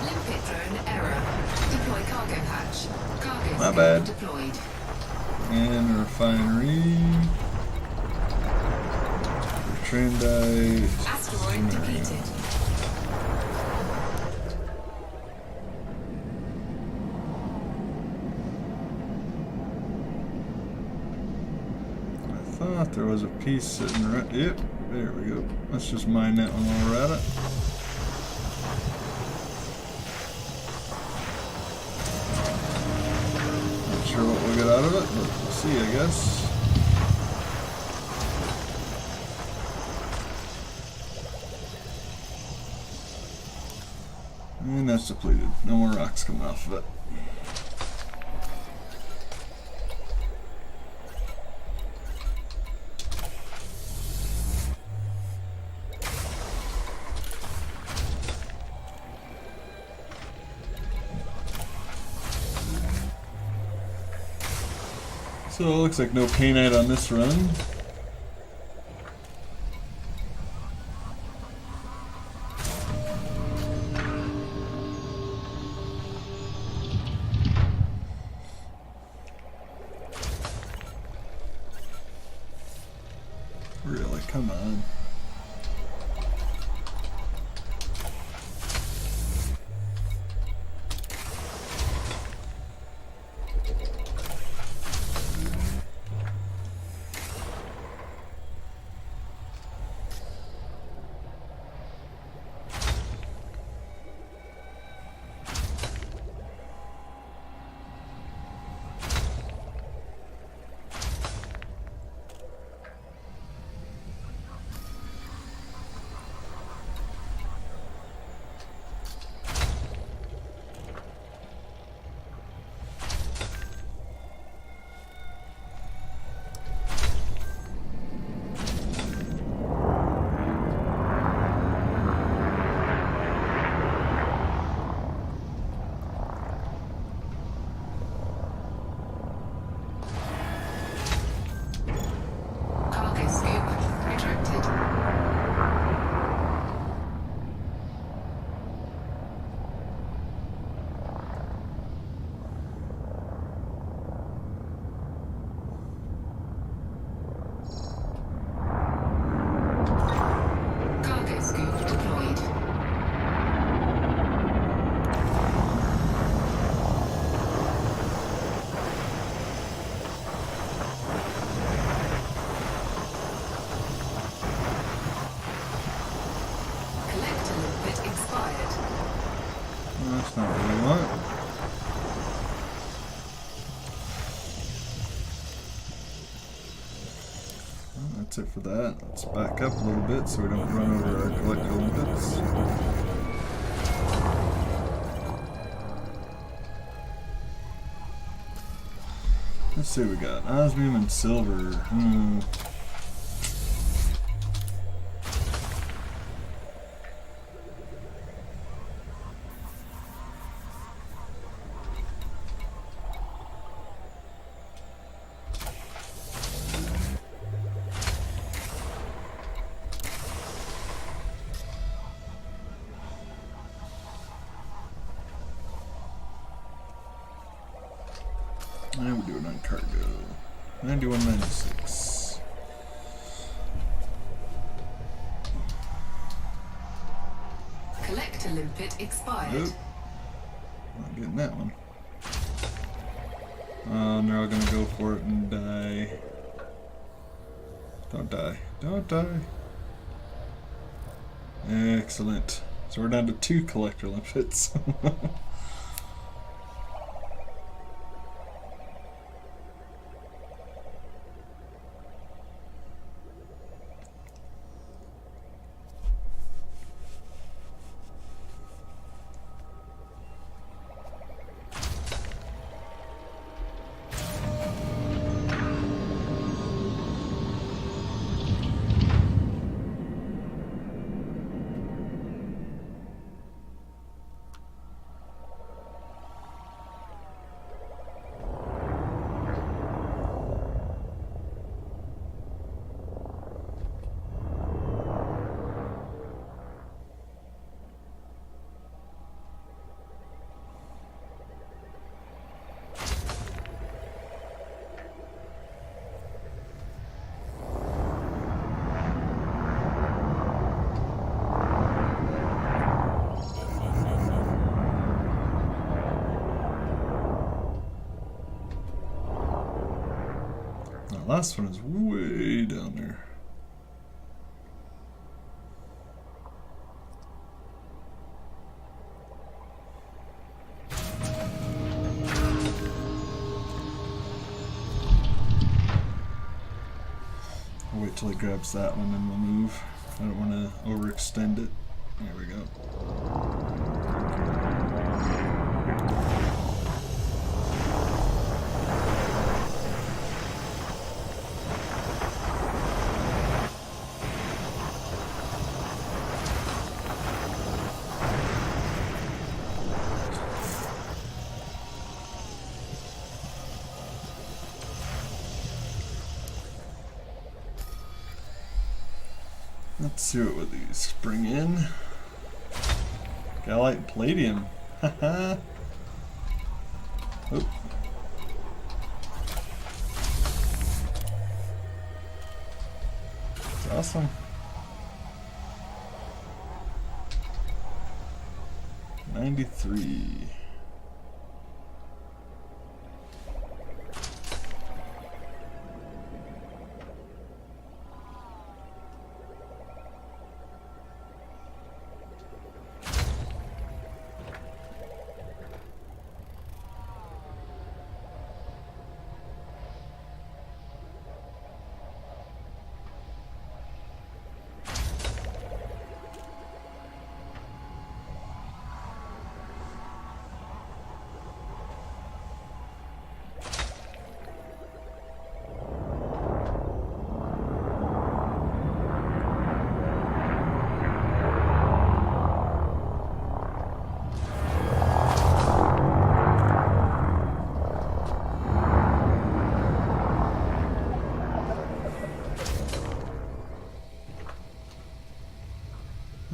Speaker 3: Limpet drone error. Deploy cargo hatch. Cargo
Speaker 1: My
Speaker 3: scoop
Speaker 1: bad.
Speaker 3: deployed.
Speaker 1: And refinery. Bertrandite.
Speaker 3: Asteroid depleted.
Speaker 1: thought there was a piece sitting right. Yep, there we go. Let's just mine that one while we're at it. Not sure what we'll get out of it, but we'll see, I guess. And that's depleted. No more rocks coming off of it. So it looks like no painite on this run. Really, come on.
Speaker 3: Cargo scoop retracted. Cargo scoop deployed. Collector limpet expired.
Speaker 1: Well, that's not what we want. Well, that's it for that. Let's back up a little bit so we don't run over our collector limpets. Let's see what we got. Osmium and silver. And we do it on cargo. 9196.
Speaker 3: Collector limpet expired.
Speaker 1: Nope. Not getting that one. And they're all gonna go for it and die. Don't die. Don't die. Excellent. So we're down to 2 collector limpets. last one is way down there. I'll wait till he grabs that one and we'll move. I don't want to overextend it. There we go. Let's see what these bring in. Galite and palladium. Haha. Oh. That's awesome. 93.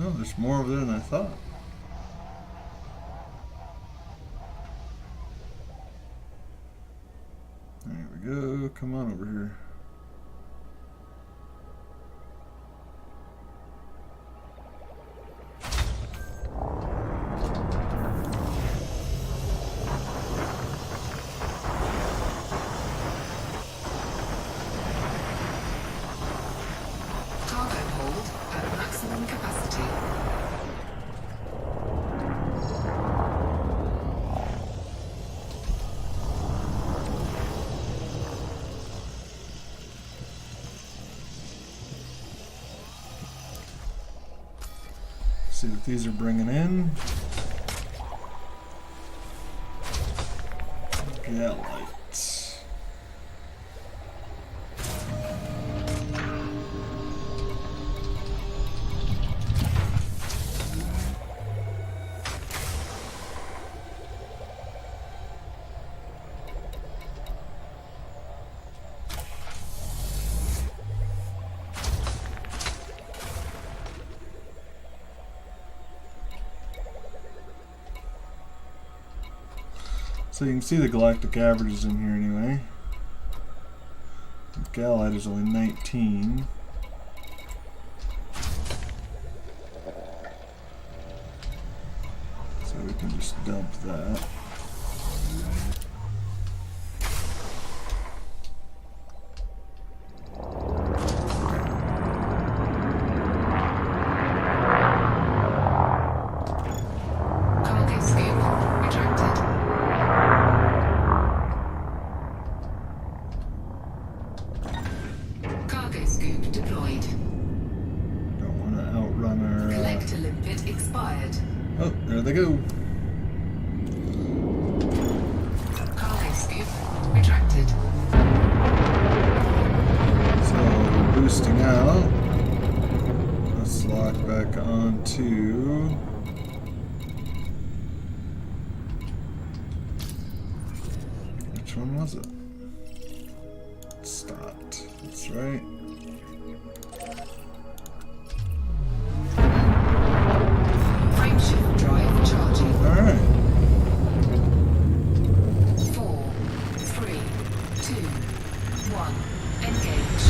Speaker 1: Oh, there's more over there than I thought. There we go. Come on over here.
Speaker 3: Cargo hold at maximum capacity.
Speaker 1: See what these are bringing in. Galite. So you can see the galactic averages in here anyway. Galite is only 19. So we can just dump that.
Speaker 3: Cargo scoop retracted. Cargo scoop deployed.
Speaker 1: Don't want to outrun our...
Speaker 3: Collector limpet expired.
Speaker 1: Oh, there they go.
Speaker 3: Cargo scoop retracted.
Speaker 1: So boosting out. Let's lock back onto... Which one was it? Stopped. That's right.
Speaker 3: Frameshift drive charging.
Speaker 1: Alright.
Speaker 3: 4, 3, 2, 1. Engage.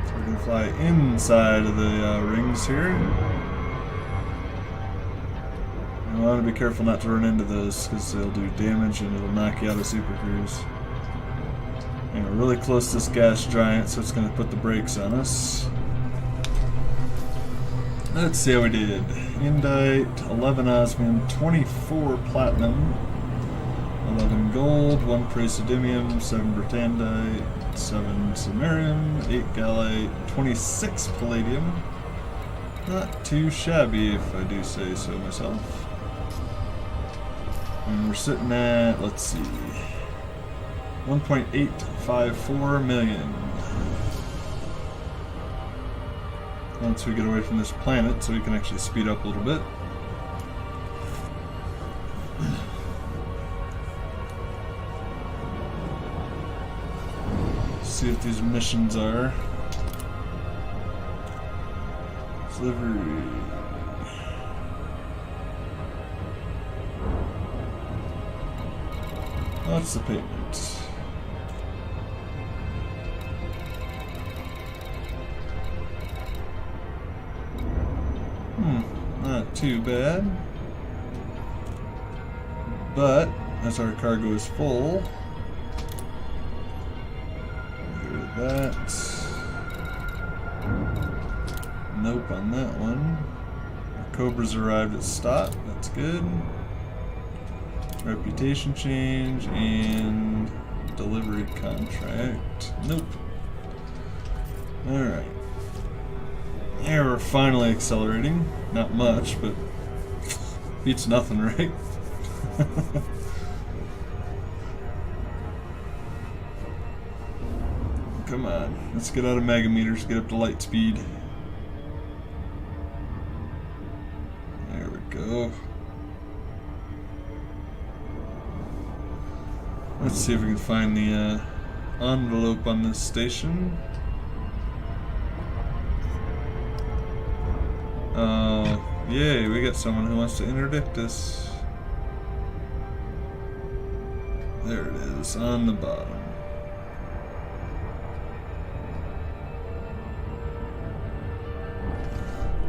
Speaker 1: So we can fly inside of the rings here. I want to be careful not to run into those because they'll do damage and it'll knock you out of Super Cruise. And we're really close to this gas giant, so it's going to put the brakes on us. Let's see how we did. Indite, 11 osmium, 24 platinum, 11 gold, 1 praseodymium, 7 britandite, 7 samarium, 8 gallite, 26 palladium. Not too shabby if I do say so myself. And we're sitting at, let's see, 1.854 million. Once we get away from this planet, so we can actually speed up a little bit. See what these missions are. Delivery. What's the payment? Not too bad. But as our cargo is full, get rid of that. Nope on that one. Our Cobra's arrived at stop. That's good. Reputation change and delivery contract. Nope. Alright. Yeah, we're finally accelerating. Not much, but beats nothing, right? Come on. Let's get out of megameters, get up to light speed. There we go. Let's see if we can find the envelope on this station. Oh, yay, we got someone who wants to interdict us. There it is, on the bottom.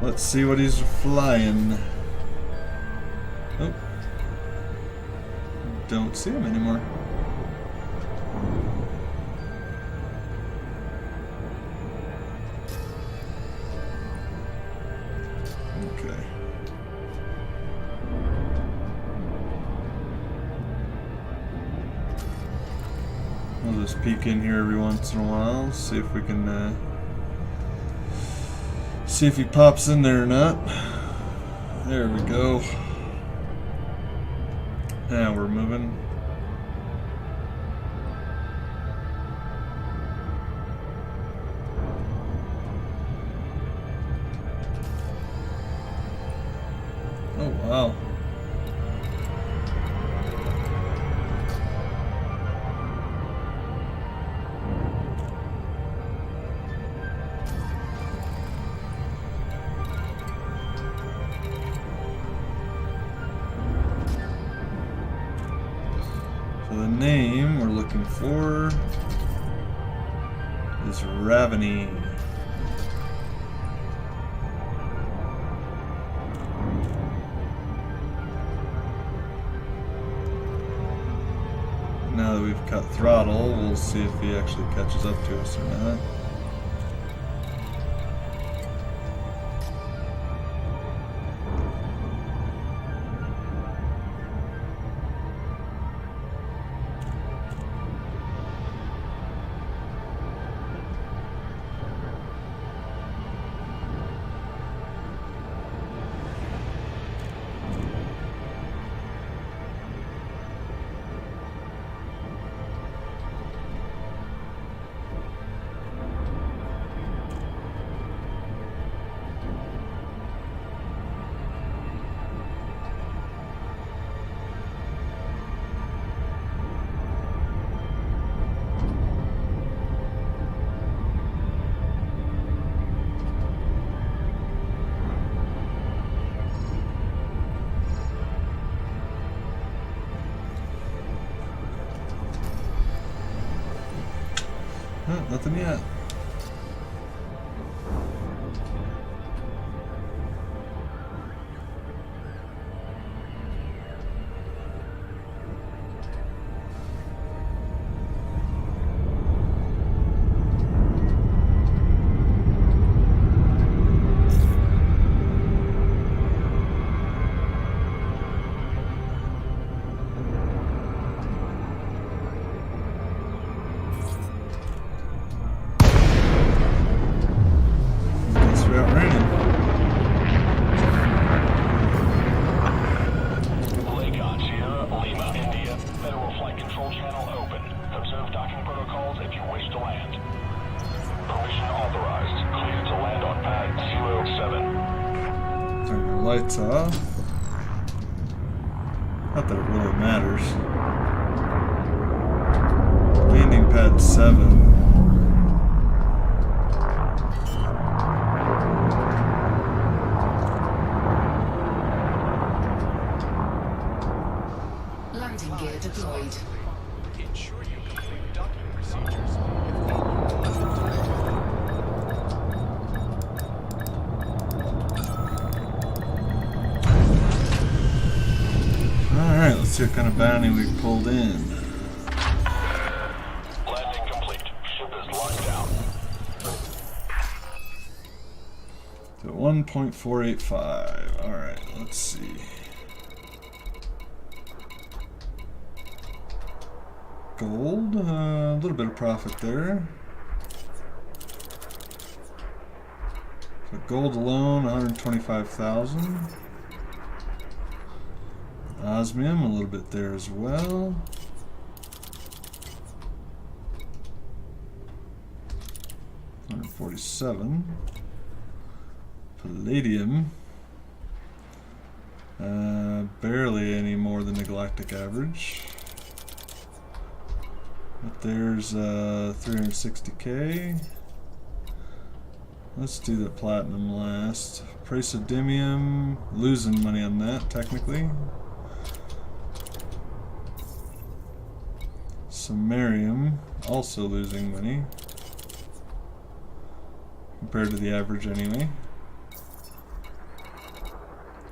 Speaker 1: Let's see what he's flying. Oh. Don't see him anymore. Okay. We'll just peek in here every once in a while, see if we can see if he pops in there or not. There we go. Now we're moving. Oh wow. So the name we're looking for is Raveny. Now that we've cut throttle, we'll see if he actually catches up to us or not. Nothing yet. Lights off. Not that it really matters. Landing pad 7.
Speaker 3: Landing gear deployed.
Speaker 4: Ensure you complete docking procedures.
Speaker 1: Alright, let's see what kind of bounty we pulled in.
Speaker 2: Landing complete. Ship is locked down.
Speaker 1: So 1.485. Alright, let's see. Gold, a little bit of profit there. So gold alone, 125,000. Osmium, a little bit there as well. $147. Palladium. Barely any more than the galactic average. But there's 360k. Let's do the platinum last. Praseodymium, losing money on that technically. Samarium, also losing money. Compared to the average anyway.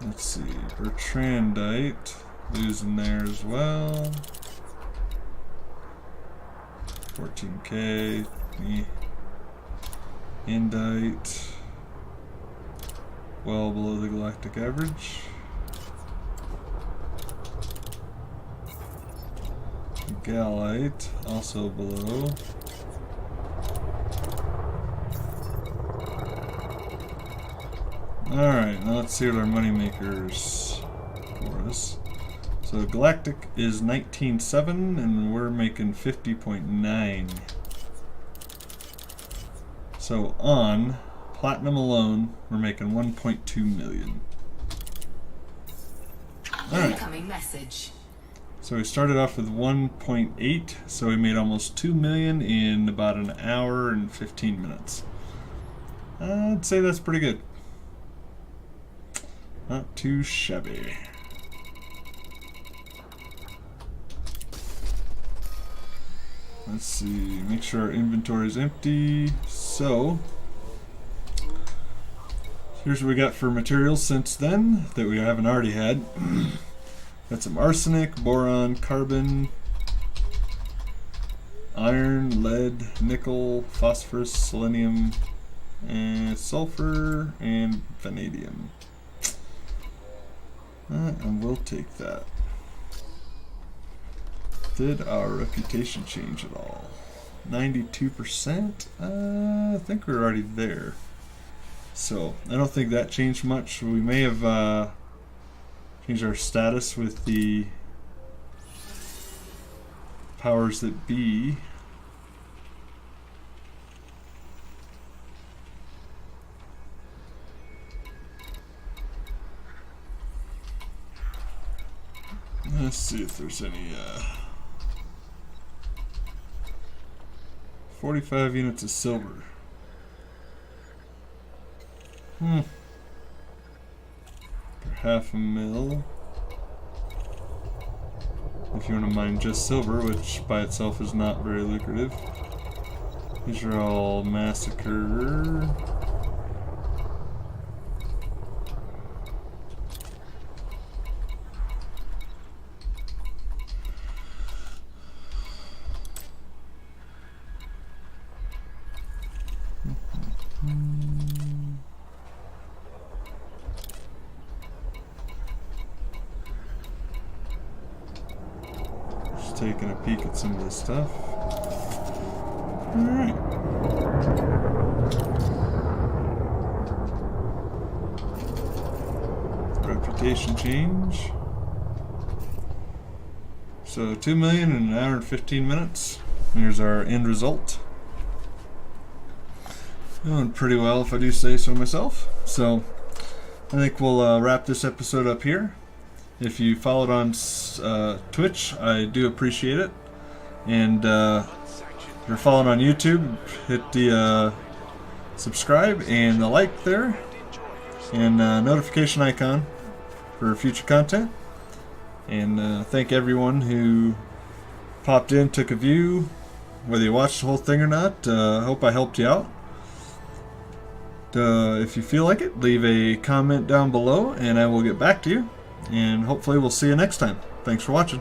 Speaker 1: Let's see, Bertrandite, losing there as well. 14k. Indite, well below the galactic average. Gallite, also below. Alright, now let's see what our money makers for us. So galactic is 19.7 and we're making 50.9. So on platinum alone, we're making 1.2 million. Alright.
Speaker 3: Incoming message.
Speaker 1: So we started off with 1.8, so we made almost 2 million in about an hour and 15 minutes. I'd say that's pretty good. Not too shabby. Let's see, make sure our inventory is empty. So, here's what we got for materials since then that we haven't already had. Got some arsenic, boron, carbon, iron, lead, nickel, phosphorus, selenium, and sulfur, and vanadium. And we'll take that. Did our reputation change at all? 92%? I think we're already there. So, I don't think that changed much. We may have changed our status with the powers that be. Let's see if there's any 45 units of silver. For half a mil. If you want to mine just silver, which by itself is not very lucrative. These are all massacre. Taking a peek at some of this stuff. Alright. Reputation change. So 2 million in an hour and 15 minutes. Here's our end result. Doing pretty well if I do say so myself. So I think we'll wrap this episode up here. If you followed on Twitch, I do appreciate it. And if you're following on YouTube, hit the subscribe and the like there, and notification icon for future content. And thank everyone who popped in, took a view, whether you watched the whole thing or not. I hope I helped you out. If you feel like it, leave a comment down below and I will get back to you. And hopefully we'll see you next time. Thanks for watching.